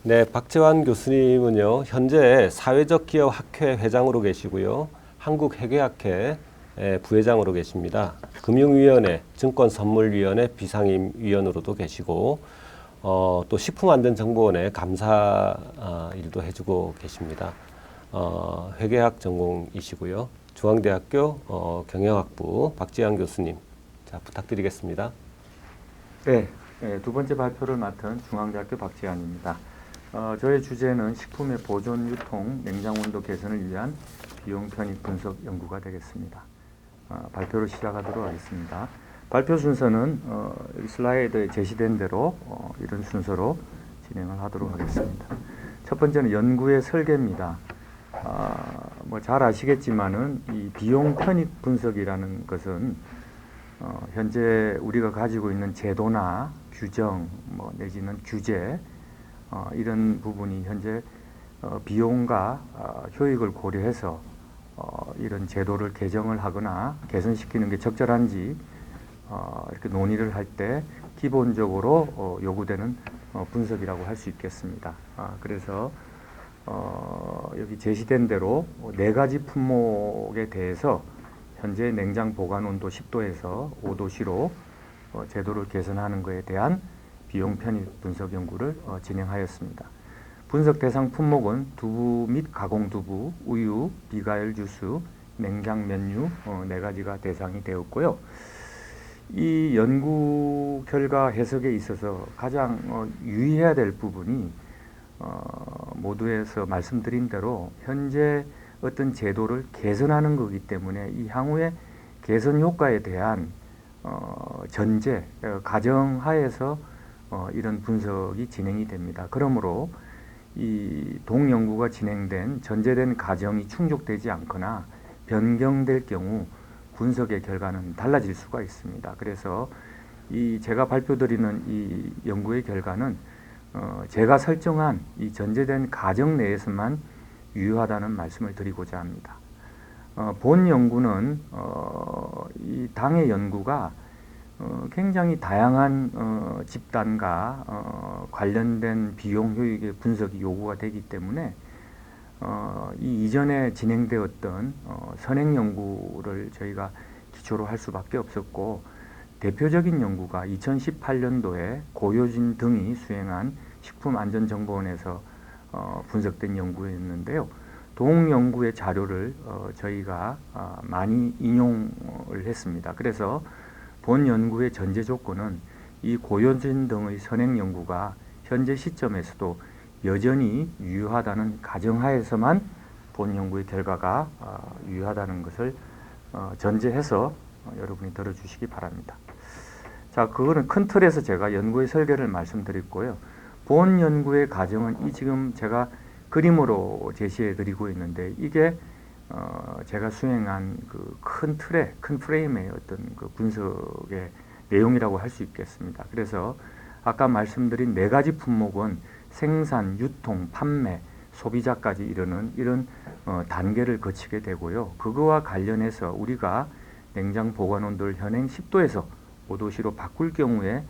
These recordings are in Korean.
네, 박재환 교수님은요, 현재 사회적 기업 학회 회장으로 계시고요, 한국회계학회 부회장으로 계십니다. 금융위원회, 증권선물위원회 비상임위원으로도 계시고, 또 식품안전정보원의 감사 일도 해주고 계십니다. 회계학 전공이시고요. 중앙대학교 경영학부 박재환 교수님, 자, 부탁드리겠습니다. 네, 두 번째 발표를 맡은 중앙대학교 박재환입니다. 저의 주제는 식품의 보존, 유통, 냉장 온도 개선을 위한 비용 편익 분석 연구가 되겠습니다. 발표를 시작하도록 하겠습니다. 발표 순서는 여기 슬라이드에 제시된 대로 이런 순서로 진행을 하도록 하겠습니다. 첫 번째는 연구의 설계입니다. 뭐 잘 아시겠지만은 이 비용 편익 분석이라는 것은 현재 우리가 가지고 있는 제도나 규정, 내지는 규제 이런 부분이 현재 비용과 효익을 고려해서 이런 제도를 개정을 하거나 개선시키는 게 적절한지 이렇게 논의를 할 때 기본적으로 요구되는 분석이라고 할 수 있겠습니다. 그래서 여기 제시된 대로 4가지 품목에 대해서 현재 냉장 보관 온도 10도에서 5도씨로 제도를 개선하는 것에 대한 비용 편익 분석 연구를 진행하였습니다. 분석 대상 품목은 두부 및 가공 두부, 우유, 비과일 주스, 냉장 면류 4가지가 대상이 되었고요. 이 연구 결과 해석에 있어서 가장 유의해야 될 부분이 모두에서 말씀드린 대로 현재 어떤 제도를 개선하는 거기 때문에 이 향후의 개선 효과에 대한 전제, 가정하에서 이런 분석이 진행이 됩니다. 그러므로 이 동연구가 진행된 전제된 가정이 충족되지 않거나 변경될 경우 분석의 결과는 달라질 수가 있습니다. 그래서 이 제가 발표드리는 이 연구의 결과는 제가 설정한 이 전제된 가정 내에서만 유효하다는 말씀을 드리고자 합니다. 본 연구는 이 당의 연구가 굉장히 다양한 집단과 관련된 비용 효익의 분석이 요구가 되기 때문에 이 이전에 진행되었던 선행 연구를 저희가 기초로 할 수밖에 없었고, 대표적인 연구가 2018년도에 고효진 등이 수행한 식품안전정보원에서 분석된 연구였는데요. 동연구의 자료를 저희가 많이 인용을 했습니다. 그래서 본 연구의 전제 조건은 이 고효진 등의 선행 연구가 현재 시점에서도 여전히 유효하다는 가정하에서만 본 연구의 결과가 유효하다는 것을 전제해서 여러분이 들어주시기 바랍니다. 자, 그거는 큰 틀에서 제가 연구의 설계를 말씀드렸고요. 본 연구의 가정은 이 지금 제가 그림으로 제시해 드리고 있는데, 이게 제가 수행한 그 큰 틀의, 큰 프레임의 어떤 그 분석의 내용이라고 할 수 있겠습니다. 그래서 아까 말씀드린 4가지 품목은 생산, 유통, 판매, 소비자까지 이르는 이런 단계를 거치게 되고요. 그거와 관련해서 우리가 냉장 보관 온도를 현행 10도에서 5도씨로 바꿀 경우에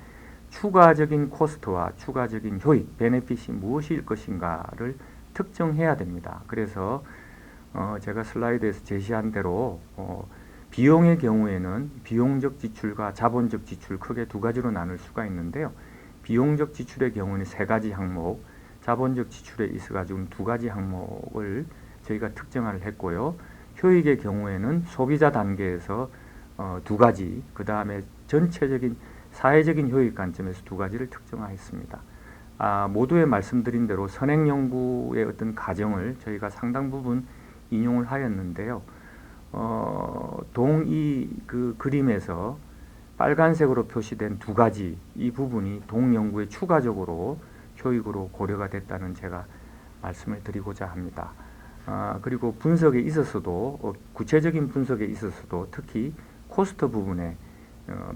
추가적인 코스트와 추가적인 효익, 베네핏이 무엇일 것인가를 특정해야 됩니다. 그래서 제가 슬라이드에서 제시한 대로 비용의 경우에는 비용적 지출과 자본적 지출 크게 2가지로 나눌 수가 있는데요. 비용적 지출의 경우는 3가지 항목, 자본적 지출에 있어가지고 2가지 항목을 저희가 특정을 했고요. 효익의 경우에는 소비자 단계에서 2가지, 그 다음에 전체적인 사회적인 효익 관점에서 2가지를 특정하였습니다. 모두에 말씀드린 대로 선행 연구의 어떤 가정을 저희가 상당 부분 인용을 하였는데요. 동이 그 그림에서 빨간색으로 표시된 2가지 이 부분이 동연구에 추가적으로 효익으로 고려가 됐다는 제가 말씀을 드리고자 합니다. 그리고 분석에 있어서도 구체적인 분석에 있어서도 특히 코스트 부분에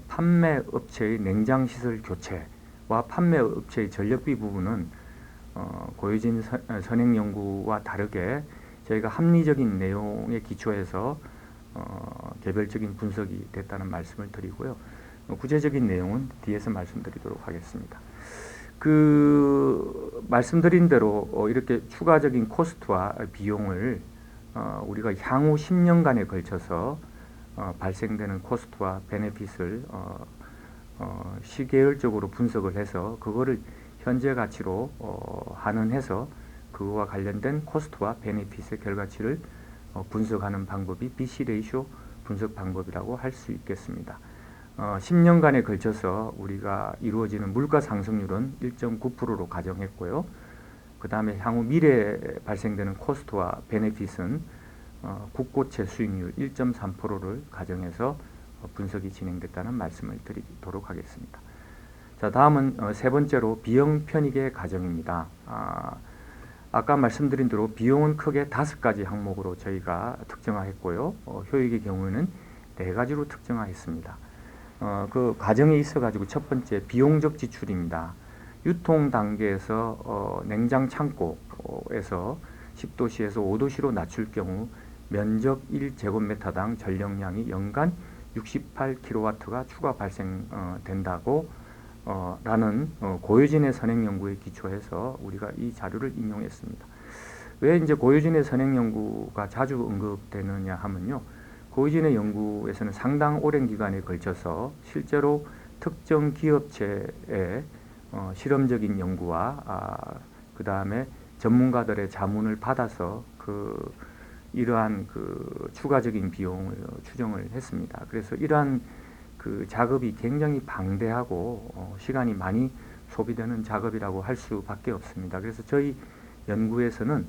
판매 업체의 냉장 시설 교체와 판매 업체의 전력비 부분은 고효진 선행 연구와 다르게 저희가 합리적인 내용에 기초해서 개별적인 분석이 됐다는 말씀을 드리고요. 구체적인 내용은 뒤에서 말씀드리도록 하겠습니다. 그 말씀드린 대로 이렇게 추가적인 코스트와 비용을 우리가 향후 10년간에 걸쳐서 발생되는 코스트와 베네핏을 시계열적으로 분석을 해서 그거를 현재 가치로 환원해서 그거와 관련된 코스트와 베네핏의 결과치를 분석하는 방법이 BC 레이쇼 분석 방법이라고 할 수 있겠습니다. 10년간에 걸쳐서 우리가 이루어지는 물가 상승률은 1.9%로 가정했고요. 그 다음에 향후 미래에 발생되는 코스트와 베네핏은 국고채 수익률 1.3%를 가정해서 분석이 진행됐다는 말씀을 드리도록 하겠습니다. 자, 다음은 세 번째로 비용 편익의 가정입니다. 아까 말씀드린 대로 비용은 크게 5가지 항목으로 저희가 특정화했고요. 효익의 경우에는 4가지로 특정화했습니다. 그 과정에 있어가지고 첫 번째 비용적 지출입니다. 유통 단계에서 냉장 창고에서 10도씨에서 5도씨로 낮출 경우 면적 1제곱미터당 전력량이 연간 68kW가 추가 발생된다고 라는 고유진의 선행 연구에 기초해서 우리가 이 자료를 인용했습니다. 왜 이제 고유진의 선행 연구가 자주 언급되느냐 하면요. 고유진의 연구에서는 상당 오랜 기간에 걸쳐서 실제로 특정 기업체의 실험적인 연구와 그 다음에 전문가들의 자문을 받아서 이러한 추가적인 비용을 추정을 했습니다. 그래서 이러한 그 작업이 굉장히 방대하고 시간이 많이 소비되는 작업이라고 할 수밖에 없습니다. 그래서 저희 연구에서는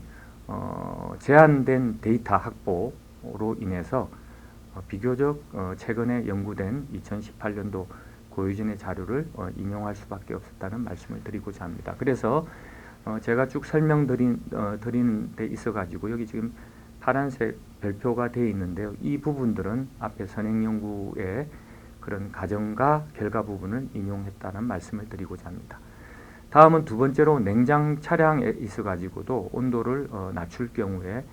제한된 데이터 확보로 인해서 비교적 최근에 연구된 2018년도 고유진의 자료를 인용할 수밖에 없었다는 말씀을 드리고자 합니다. 그래서 제가 쭉 설명드리는 데 있어가지고 여기 지금 파란색 별표가 되어 있는데요. 이 부분들은 앞에 선행연구의 그런 가정과 결과 부분을 인용했다는 말씀을 드리고자 합니다. 다음은 두 번째로 냉장 차량에 있어가지고도 온도를 낮출 경우에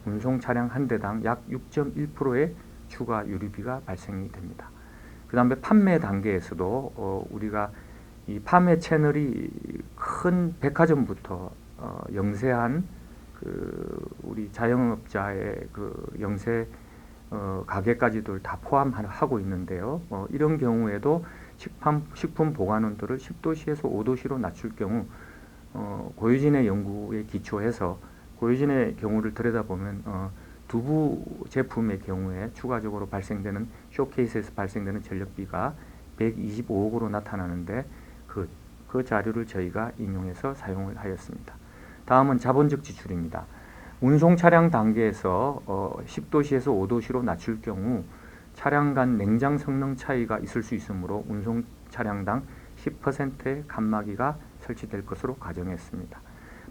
운송 차량 한 대당 약 6.1%의 추가 유류비가 발생이 됩니다. 그 다음에 판매 단계에서도 우리가 이 판매 채널이 큰 백화점부터 영세한 우리 자영업자의 영세 가게까지도 다 포함하고 있는데요. 이런 경우에도 식품 보관 온도를 10도씨에서 5도씨로 낮출 경우 고유진의 연구에 기초해서 고유진의 경우를 들여다보면 두부 제품의 경우에 추가적으로 발생되는 쇼케이스에서 발생되는 전력비가 125억으로 나타나는데 그 자료를 저희가 인용해서 사용을 하였습니다. 다음은 자본적 지출입니다. 운송 차량 단계에서 10도씨에서 5도씨로 낮출 경우 차량 간 냉장 성능 차이가 있을 수 있으므로 운송 차량당 10%의 칸막이가 설치될 것으로 가정했습니다.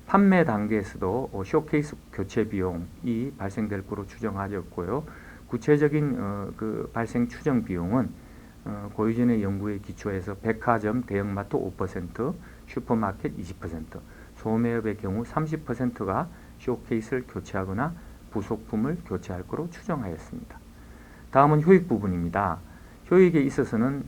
판매 단계에서도 쇼케이스 교체 비용이 발생될 것으로 추정하였고요. 구체적인 그 발생 추정 비용은 고유진의 연구에 기초해서 백화점, 대형마트 5%, 슈퍼마켓 20%, 소매업의 경우 30%가 쇼케이스를 교체하거나 부속품을 교체할 것으로 추정하였습니다. 다음은 효익 부분입니다. 효익에 있어서는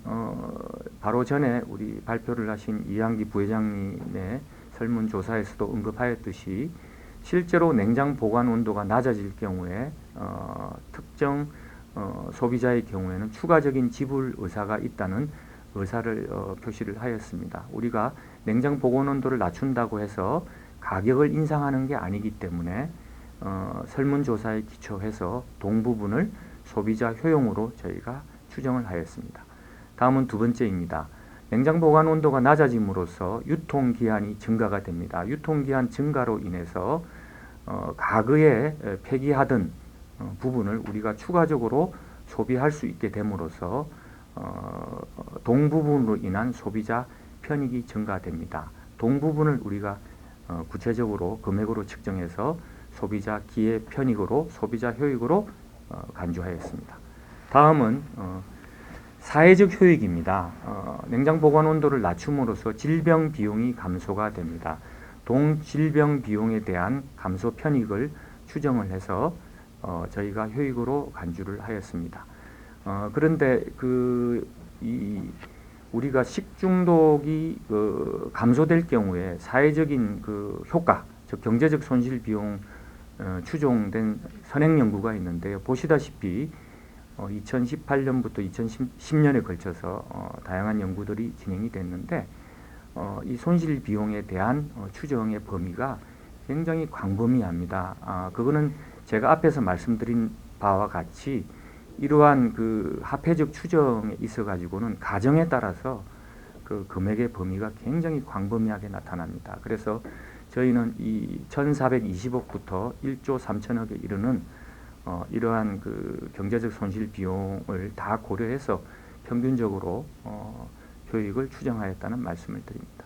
바로 전에 우리 발표를 하신 이한기 부회장님의 설문조사에서도 언급하였듯이 실제로 냉장 보관 온도가 낮아질 경우에 특정 소비자의 경우에는 추가적인 지불 의사가 있다는 의사를 표시를 하였습니다. 우리가 냉장 보관 온도를 낮춘다고 해서 가격을 인상하는 게 아니기 때문에 설문조사에 기초해서 동부분을 소비자 효용으로 저희가 추정을 하였습니다. 다음은 두 번째입니다. 냉장 보관 온도가 낮아짐으로써 유통기한이 증가가 됩니다. 유통기한 증가로 인해서 과거에 폐기하던 부분을 우리가 추가적으로 소비할 수 있게 됨으로써 동부분으로 인한 소비자 편익이 증가됩니다. 동부분을 우리가 구체적으로 금액으로 측정해서 소비자 기회 편익으로 소비자 효익으로 간주하였습니다. 다음은 사회적 효익입니다. 냉장 보관 온도를 낮춤으로써 질병 비용이 감소가 됩니다. 동질병 비용에 대한 감소 편익을 추정을 해서 저희가 효익으로 간주를 하였습니다. 그런데 이 우리가 식중독이 감소될 경우에 사회적인 그 효과, 즉 경제적 손실 비용 추정된 선행 연구가 있는데요. 보시다시피 2018년부터 2010년에 걸쳐서 다양한 연구들이 진행이 됐는데 이 손실 비용에 대한 추정의 범위가 굉장히 광범위합니다. 그거는 제가 앞에서 말씀드린 바와 같이 이러한 그 합해적 추정에 있어 가지고는 가정에 따라서 그 금액의 범위가 굉장히 광범위하게 나타납니다. 그래서 저희는 이 1,420억부터 1조 3천억에 이르는 이러한 그 경제적 손실 비용을 다 고려해서 평균적으로 효익을 추정하였다는 말씀을 드립니다.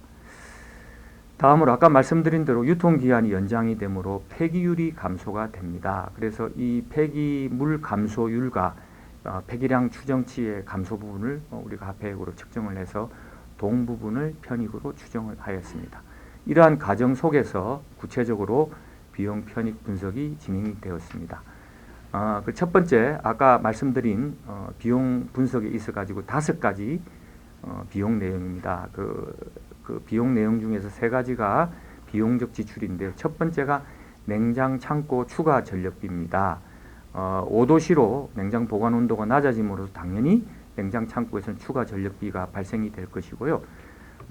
다음으로 아까 말씀드린 대로 유통기한이 연장이 되므로 폐기율이 감소가 됩니다. 그래서 이 폐기물 감소율과 폐기량 추정치의 감소 부분을 우리가 합해액으로 측정을 해서 동 부분을 편익으로 추정을 하였습니다. 이러한 과정 속에서 구체적으로 비용 편익 분석이 진행이 되었습니다. 그 첫 번째 아까 말씀드린 비용 분석에 있어 가지고 5가지 비용 내용입니다. 그 비용 내용 중에서 3가지가 비용적 지출인데요. 첫 번째가 냉장 창고 추가 전력비입니다. 5도시로 냉장 보관 온도가 낮아짐으로써 당연히 냉장 창고에서는 추가 전력비가 발생이 될 것이고요.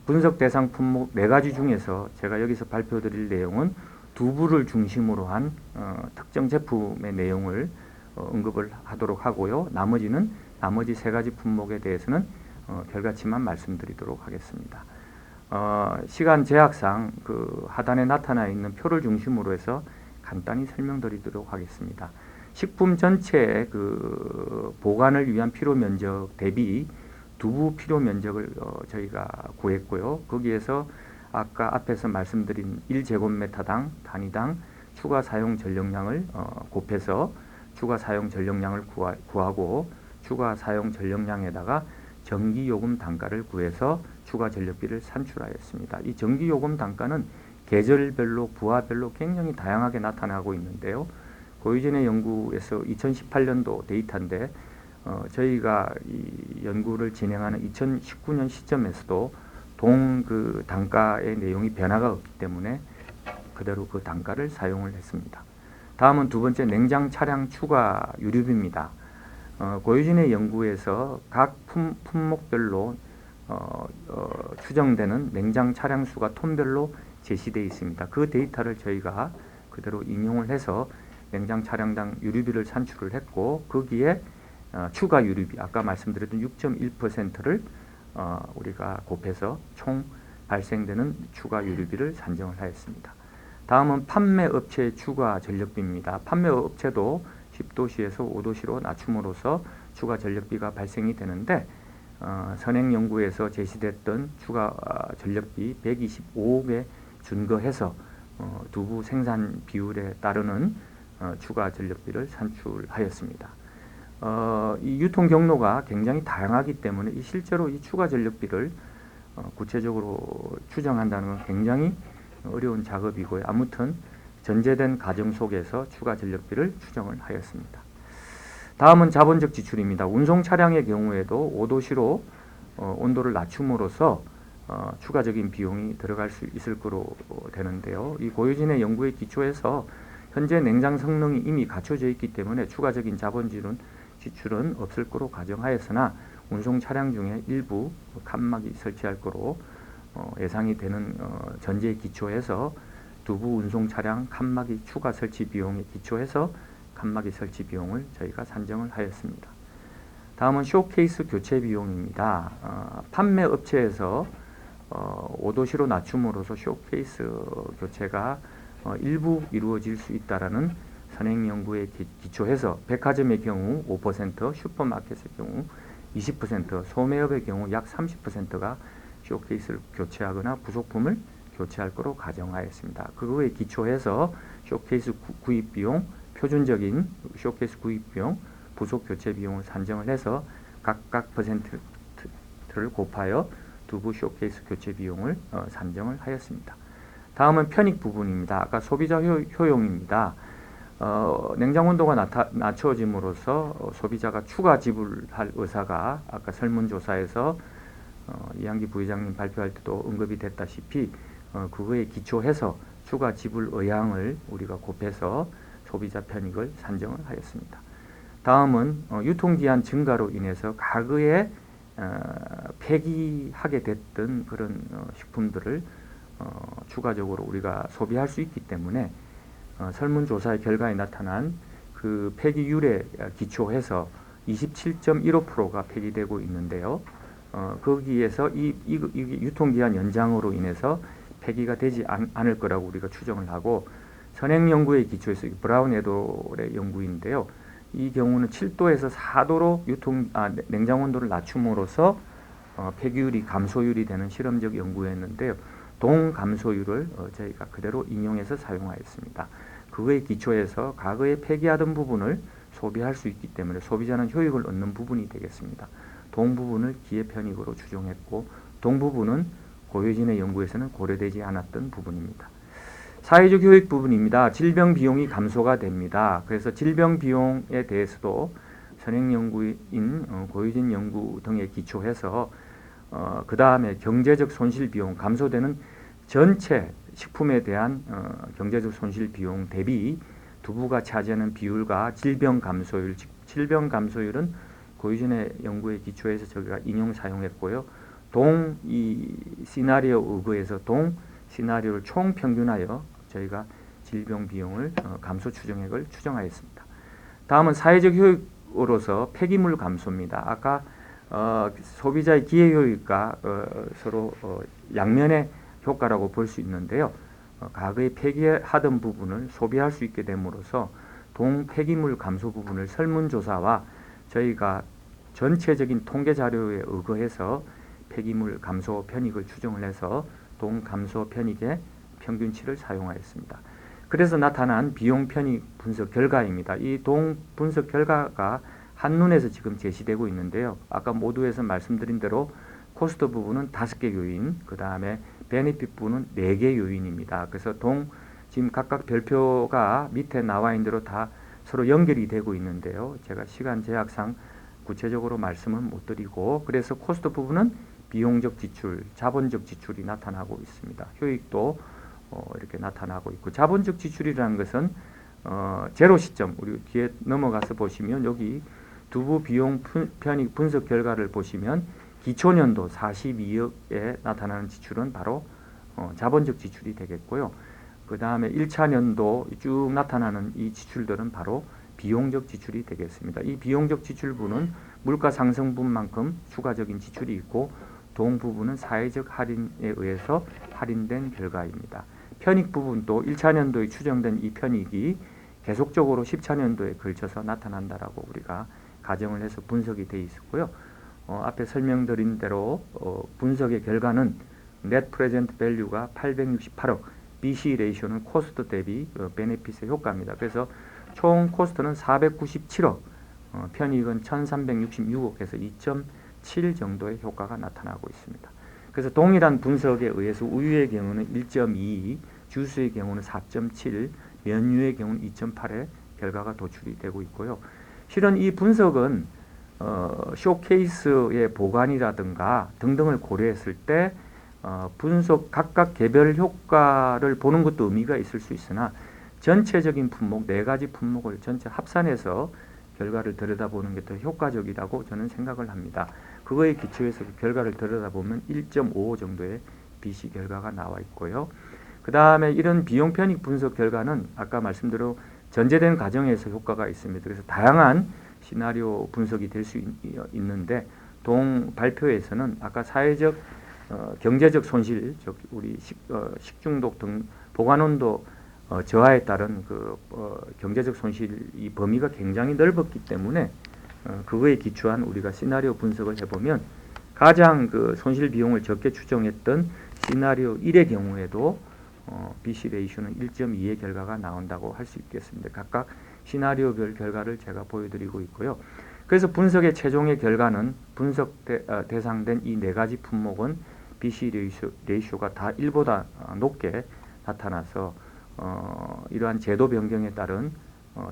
분석 대상 품목 4가지 중에서 제가 여기서 발표드릴 내용은 두부를 중심으로 한 특정 제품의 내용을 언급을 하도록 하고요. 나머지 3가지 품목에 대해서는 결과치만 말씀드리도록 하겠습니다. 시간 제약상 그 하단에 나타나 있는 표를 중심으로 해서 간단히 설명드리도록 하겠습니다. 식품 전체의 그 보관을 위한 필요 면적 대비 두부 필요 면적을 저희가 구했고요. 거기에서 아까 앞에서 말씀드린 1제곱미터당 단위당 추가 사용 전력량을 곱해서 추가 사용 전력량을 구하고 추가 사용 전력량에다가 전기요금 단가를 구해서 추가 전력비를 산출하였습니다. 이 전기요금 단가는 계절별로 부하별로 굉장히 다양하게 나타나고 있는데요. 고유진의 연구에서 2018년도 데이터인데 저희가 이 연구를 진행하는 2019년 시점에서도 동 그 단가의 내용이 변화가 없기 때문에 그대로 그 단가를 사용을 했습니다. 다음은 두 번째 냉장 차량 추가 유류비입니다. 고유진의 연구에서 각 품목별로 추정되는 냉장 차량 수가 톤별로 제시되어 있습니다. 그 데이터를 저희가 그대로 인용을 해서 냉장 차량당 유류비를 산출을 했고 거기에 추가 유류비 아까 말씀드렸던 6.1%를 우리가 곱해서 총 발생되는 추가 유류비를 산정을 하였습니다. 다음은 판매업체의 추가 전력비입니다. 판매업체도 10도시에서 5도시로 낮춤으로써 추가 전력비가 발생이 되는데 선행 연구에서 제시됐던 추가 전력비 125억에 준거해서 두부 생산 비율에 따르는 추가 전력비를 산출하였습니다. 이 유통 경로가 굉장히 다양하기 때문에 실제로 이 추가 전력비를 구체적으로 추정한다는 건 굉장히 어려운 작업이고요. 아무튼 전제된 과정 속에서 추가 전력비를 추정을 하였습니다. 다음은 자본적 지출입니다. 운송 차량의 경우에도 5도시로 온도를 낮춤으로써 추가적인 비용이 들어갈 수 있을 거로 되는데요. 이 고유진의 연구에 기초해서 현재 냉장 성능이 이미 갖춰져 있기 때문에 추가적인 자본 지출은 없을 거로 가정하였으나 운송 차량 중에 일부 칸막이 설치할 거로 예상이 되는 전제에 기초해서 두부 운송 차량 칸막이 추가 설치 비용에 기초해서 칸막이 설치 비용을 저희가 산정을 하였습니다. 다음은 쇼케이스 교체 비용입니다. 판매 업체에서 5도시로 낮춤으로써 쇼케이스 교체가 일부 이루어질 수 있다라는 선행 연구에 기초해서 백화점의 경우 5%, 슈퍼마켓의 경우 20%, 소매업의 경우 약 30%가 쇼케이스를 교체하거나 부속품을 교체할 것으로 가정하였습니다. 그거에 기초해서 쇼케이스 구입 비용, 표준적인 쇼케이스 구입 비용, 부속 교체 비용을 산정을 해서 각각 퍼센트를 곱하여 두부 쇼케이스 교체 비용을 산정을 하였습니다. 다음은 편익 부분입니다. 아까 소비자 효용입니다. 냉장 온도가 낮춰짐으로써 소비자가 추가 지불할 의사가 아까 설문조사에서 이한기 부회장님 발표할 때도 언급이 됐다시피 그거에 기초해서 추가 지불 의향을 우리가 곱해서 소비자 편익을 산정을 하였습니다. 다음은 유통기한 증가로 인해서 과거에 폐기하게 됐던 그런 식품들을 추가적으로 우리가 소비할 수 있기 때문에 설문조사의 결과에 나타난 그 폐기율에 기초해서 27.15%가 폐기되고 있는데요. 거기에서 이 유통기한 연장으로 인해서 폐기가 되지 않을 거라고 우리가 추정을 하고, 선행 연구에 기초해서 브라운 에돌의 연구인데요. 이 경우는 7도에서 4도로 냉장 온도를 낮춤으로써 폐기율이 감소율이 되는 실험적 연구였는데요. 동감소율을 저희가 그대로 인용해서 사용하였습니다. 그거에 기초해서 과거에 폐기하던 부분을 소비할 수 있기 때문에 소비자는 효익을 얻는 부분이 되겠습니다. 동 부분을 기회편익으로 추정했고, 동 부분은 고효진의 연구에서는 고려되지 않았던 부분입니다. 사회적 효익 부분입니다. 질병 비용이 감소가 됩니다. 그래서 질병 비용에 대해서도 선행 연구인 고효진 연구 등에 기초해서 그 다음에 경제적 손실 비용, 감소되는 전체 식품에 대한 경제적 손실 비용 대비 두부가 차지하는 비율과 질병 감소율, 즉 질병 감소율은 고효진의 연구에 기초해서 저희가 인용 사용했고요. 동 이 시나리오 의거해서 동 시나리오를 총 평균하여 저희가 질병 비용을 감소 추정액을 추정하였습니다. 다음은 사회적 효익으로서 폐기물 감소입니다. 아까 소비자의 기회 효익과 서로 양면의 효과라고 볼 수 있는데요. 과거에 폐기하던 부분을 소비할 수 있게 됨으로써 동 폐기물 감소 부분을 설문조사와 저희가 전체적인 통계 자료에 의거해서 폐기물 감소 편익을 추정을 해서 동 감소 편익의 평균치를 사용하였습니다. 그래서 나타난 비용 편익 분석 결과입니다. 이 동 분석 결과가 한눈에서 지금 제시되고 있는데요. 아까 모두에서 말씀드린 대로 코스트 부분은 5개 요인, 그 다음에 베네핏 부분은 4개 요인입니다. 그래서 지금 각각 별표가 밑에 나와 있는 대로 다 서로 연결이 되고 있는데요. 제가 시간 제약상 구체적으로 말씀은 못 드리고, 그래서 코스트 부분은 비용적 지출, 자본적 지출이 나타나고 있습니다. 효익도 이렇게 나타나고 있고, 자본적 지출이라는 것은 제로 시점, 우리 뒤에 넘어가서 보시면 여기 두부 비용 편익 분석 결과를 보시면 기초년도 42억에 나타나는 지출은 바로 자본적 지출이 되겠고요. 그 다음에 1차 년도 쭉 나타나는 이 지출들은 바로 비용적 지출이 되겠습니다. 이 비용적 지출분은 물가 상승분만큼 추가적인 지출이 있고, 동 부분은 사회적 할인에 의해서 할인된 결과입니다. 편익 부분도 1차 년도에 추정된 이 편익이 계속적으로 10차 년도에 걸쳐서 나타난다라고 우리가 가정을 해서 분석이 되어 있었고요. 앞에 설명드린 대로 분석의 결과는 net present value가 868억, BC 레이쇼는 코스트 대비 베네핏의 효과입니다. 그래서 총 코스트는 497억, 편익은 1366억에서 2.7 정도의 효과가 나타나고 있습니다. 그래서 동일한 분석에 의해서 우유의 경우는 1.2, 주스의 경우는 4.7, 면유의 경우는 2.8의 결과가 도출이 되고 있고요. 실은 이 분석은 쇼케이스의 보관이라든가 등등을 고려했을 때 분석 각각 개별 효과를 보는 것도 의미가 있을 수 있으나 전체적인 품목, 4가지 품목을 전체 합산해서 결과를 들여다보는 게 더 효과적이라고 저는 생각을 합니다. 그거에 기초해서 그 결과를 들여다보면 1.55 정도의 BC 결과가 나와 있고요. 그 다음에 이런 비용 편익 분석 결과는 아까 말씀대로 전제된 과정에서 효과가 있습니다. 그래서 다양한 시나리오 분석이 될 수 있는데, 동 발표에서는 아까 사회적 경제적 손실, 즉 우리 식중독 등 보관온도 저하에 따른 경제적 손실 이 범위가 굉장히 넓었기 때문에 그거에 기초한 우리가 시나리오 분석을 해보면 가장 손실 비용을 적게 추정했던 시나리오 1의 경우에도 BC 레이쇼는 1.2의 결과가 나온다고 할 수 있겠습니다. 각각 시나리오별 결과를 제가 보여드리고 있고요. 그래서 분석의 최종의 결과는 분석 대상된 이 4가지 품목은 BC 레이쇼가 다 1보다 높게 나타나서 이러한 제도 변경에 따른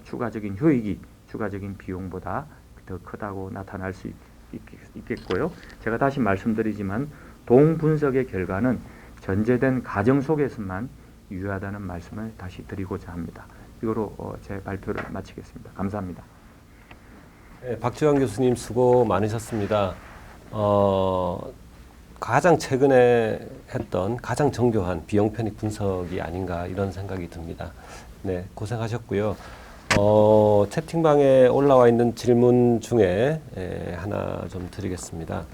추가적인 효익이 추가적인 비용보다 더 크다고 나타날 수 있겠고요. 제가 다시 말씀드리지만 동분석의 결과는 전제된 가정 속에서만 유효하다는 말씀을 다시 드리고자 합니다. 이거로 제 발표를 마치겠습니다. 감사합니다. 네, 박지환 교수님 수고 많으셨습니다. 가장 최근에 했던 가장 정교한 비용 편익 분석이 아닌가 이런 생각이 듭니다. 네, 고생하셨고요. 채팅방에 올라와 있는 질문 중에 하나 좀 드리겠습니다.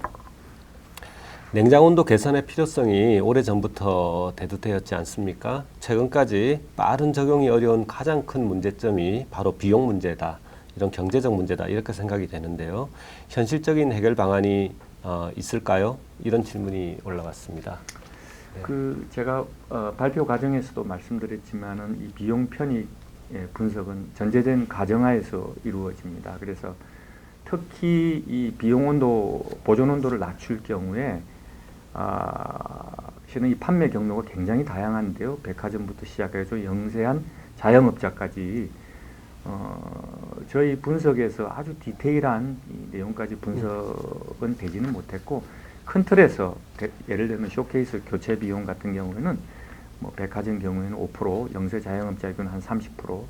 냉장 온도 개선의 필요성이 오래전부터 대두되었지 않습니까? 최근까지 빠른 적용이 어려운 가장 큰 문제점이 바로 비용 문제다. 이런 경제적 문제다. 이렇게 생각이 되는데요. 현실적인 해결 방안이 있을까요? 이런 질문이 올라왔습니다. 네. 제가 발표 과정에서도 말씀드렸지만은 이 비용 편익 분석은 전제된 가정하에서 이루어집니다. 그래서 특히 이 비용 온도, 보존 온도를 낮출 경우에 실은 이 판매 경로가 굉장히 다양한데요. 백화점부터 시작해서 영세한 자영업자까지 저희 분석에서 아주 디테일한 이 내용까지 분석은 되지는 못했고 큰 틀에서 예를 들면 쇼케이스 교체 비용 같은 경우에는 뭐 백화점 경우에는 5%, 영세 자영업자의 경우는 한 30%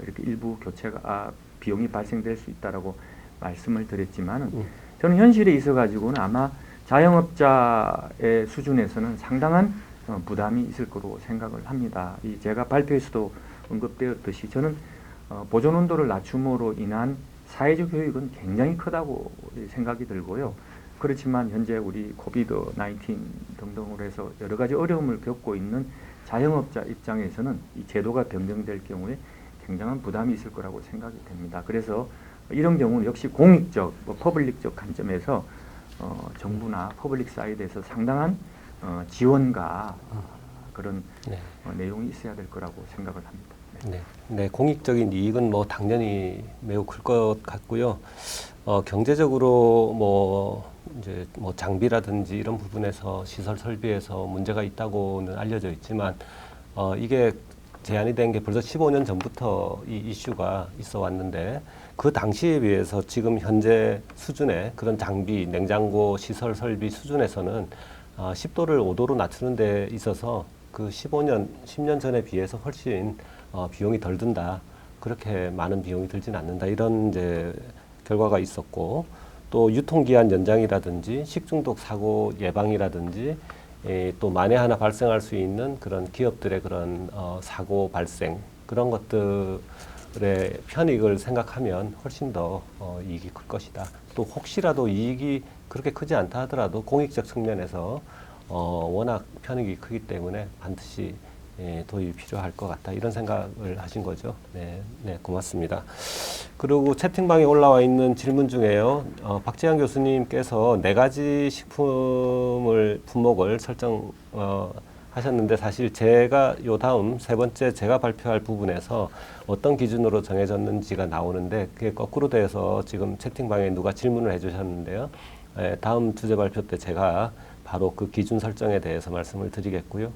이렇게 일부 교체가 비용이 발생될 수 있다라고 말씀을 드렸지만 저는 현실에 있어 가지고는 아마 자영업자의 수준에서는 상당한 부담이 있을 거로 생각을 합니다. 이 제가 발표에서도 언급되었듯이 저는 보존 온도를 낮춤으로 인한 사회적 효익은 굉장히 크다고 생각이 들고요. 그렇지만 현재 우리 코비드-19 등등으로 해서 여러 가지 어려움을 겪고 있는 자영업자 입장에서는 이 제도가 변경될 경우에 굉장한 부담이 있을 거라고 생각이 됩니다. 그래서 이런 경우는 역시 공익적, 퍼블릭적 관점에서 정부나 퍼블릭 사이드에서 상당한 지원과 그런 내용이 있어야 될 거라고 생각을 합니다. 네. 네, 공익적인 이익은 뭐 당연히 매우 클 것 같고요. 경제적으로 이제 장비라든지 이런 부분에서 시설 설비에서 문제가 있다고는 알려져 있지만 이게 제안이 된 게 벌써 15년 전부터 이 이슈가 있어 왔는데 그 당시에 비해서 지금 현재 수준의 그런 장비, 냉장고, 시설 설비 수준에서는 10도를 5도로 낮추는 데 있어서 그 15년, 10년 전에 비해서 훨씬 비용이 덜 든다. 그렇게 많은 비용이 들진 않는다. 이런 이제 결과가 있었고 또 유통기한 연장이라든지 식중독 사고 예방이라든지 또 만에 하나 발생할 수 있는 그런 기업들의 그런 사고 발생 그런 것들의 편익을 생각하면 훨씬 더 이익이 클 것이다. 또 혹시라도 이익이 그렇게 크지 않다 하더라도 공익적 측면에서 워낙 편익이 크기 때문에 반드시 도입이 필요할 것 같다. 이런 생각을 하신 거죠. 네, 네, 고맙습니다. 그리고 채팅방에 올라와 있는 질문 중에요. 박지환 교수님께서 4가지 품목을 설정 하셨는데 사실 제가 요 다음 3번째 제가 발표할 부분에서 어떤 기준으로 정해졌는지가 나오는데 그게 거꾸로 돼서 지금 채팅방에 누가 질문을 해주셨는데요. 다음 주제 발표 때 제가 바로 그 기준 설정에 대해서 말씀을 드리겠고요.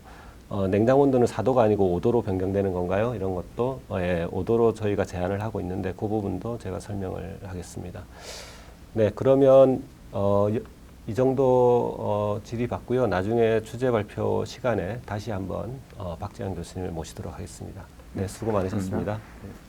냉장 온도는 4도가 아니고 5도로 변경되는 건가요? 이런 것도 5도로 저희가 제안을 하고 있는데 그 부분도 제가 설명을 하겠습니다. 네, 그러면 이 정도 질의 받고요. 나중에 주제 발표 시간에 다시 한번 박지환 교수님을 모시도록 하겠습니다. 네, 수고 많으셨습니다.